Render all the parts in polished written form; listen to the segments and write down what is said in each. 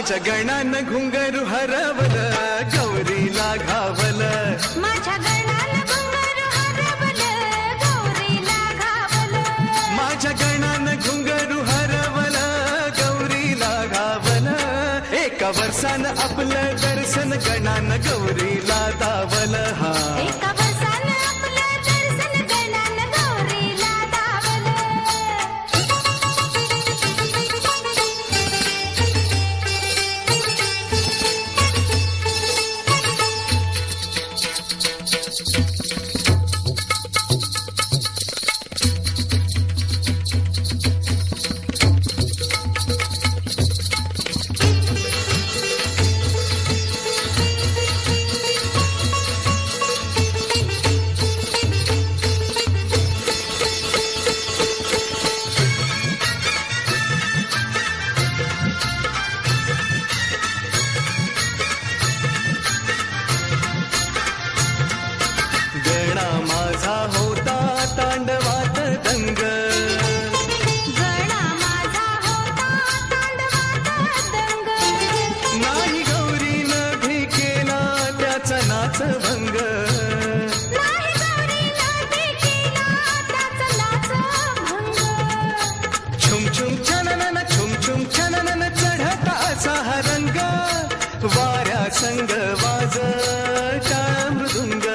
माझ्या गणान घुंगरू हरवल गौरीला घावल माझ्या गणान घुंगरू हरवल गौरीला घावल माझ्या गणान घुंगरू हरवल गौरीला घावल एका वर्षान आपलं दर्शन गणान गौरीला दावल हा एका वर्षान आपलं दर्शन गणान गौरीला दावल गणा माझा होता तांडवात दंग गणा माझा होता तांडवात दंग नाही गौरीनं भी केला त्याचा नाच भंग नाही गौरीला केला त्याचा नाच भंग छुम छुम छननन चढता असा हा रंग वाऱ्या संग वाज टाळ मृदुंग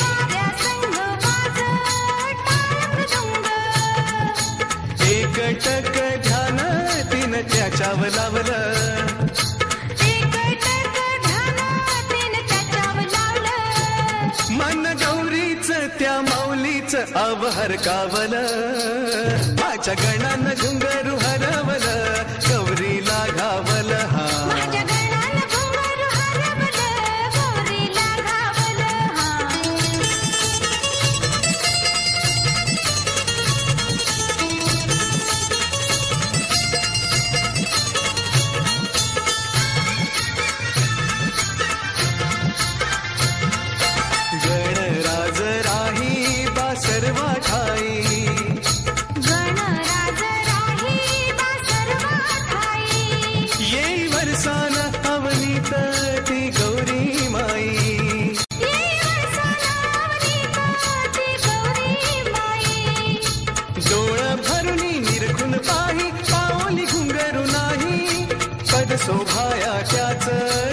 वाऱ्या संग वाज टाळ मृदुंग एकटक ध्यान तिन त्याच्यावर लावलं एकटक ध्यान तिनं त्याच्यावर लावलं मन गौरीच त्या माऊलीच अवहर कावल माझ्या गणान घुंगरू हरवल गौरीला घावल हा माझ्या गणान घुंगरू हरवल गौरीला घावल हा गणराज राही बासरवा ठाई गणराज राही बासरवा ठाई येई वर्षान अवनीत ती गौरी माई येई वर्षाला ती गौरी माई डोळ भरुनी निरखून पाही पावली घुंगरू नाही पद शोभाया त्याच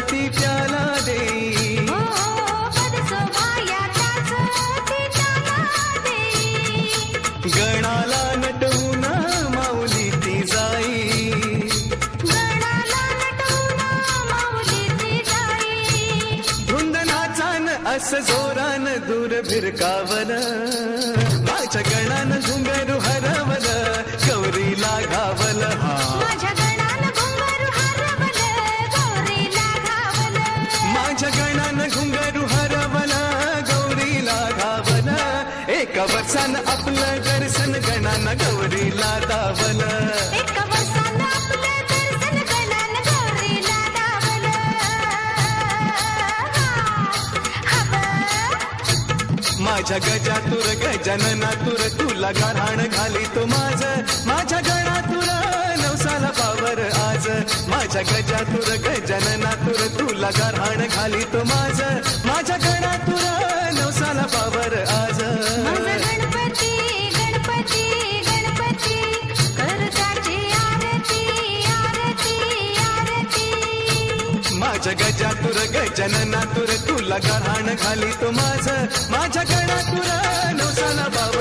ती प्याला देई हो पद शोभाया त्याच ती त्याला देई गणाला नटवून माऊली ती जाई गणाला नटवून माऊली ती जाई धुंद नाचान अस जोरान दूर भिरकावल माझ्या गणान घुंगरू हरवल गौरीला घावल हा माझ्या गणान घुंगरू हरवल गौरीला घावल माझ्या गणान घुंगरू हरवल गौरीला घावल एका वर्षान आपलं दर्शन गणान गौरीला दावल एका वर्षानं आपलं दर्शन गणान गौरीला दावल माझ्या गजातुर गजाननातुर तुला गाऱ्हाण घाली तो माझ्या गणातुर नवसाला पावर आज माझ्या गजातुर गजाननातुर तुला गाऱ्हाण घाली तो माझ्या गणातुर नवसाला पावर आज माझा गणपती गणपती गणपती कर त्याची आरती आरती आरती माझ्या गजातुर गजाननातुर तुला गाऱ्हाण घाली तो माझ्या गणातुर नवसाला पावर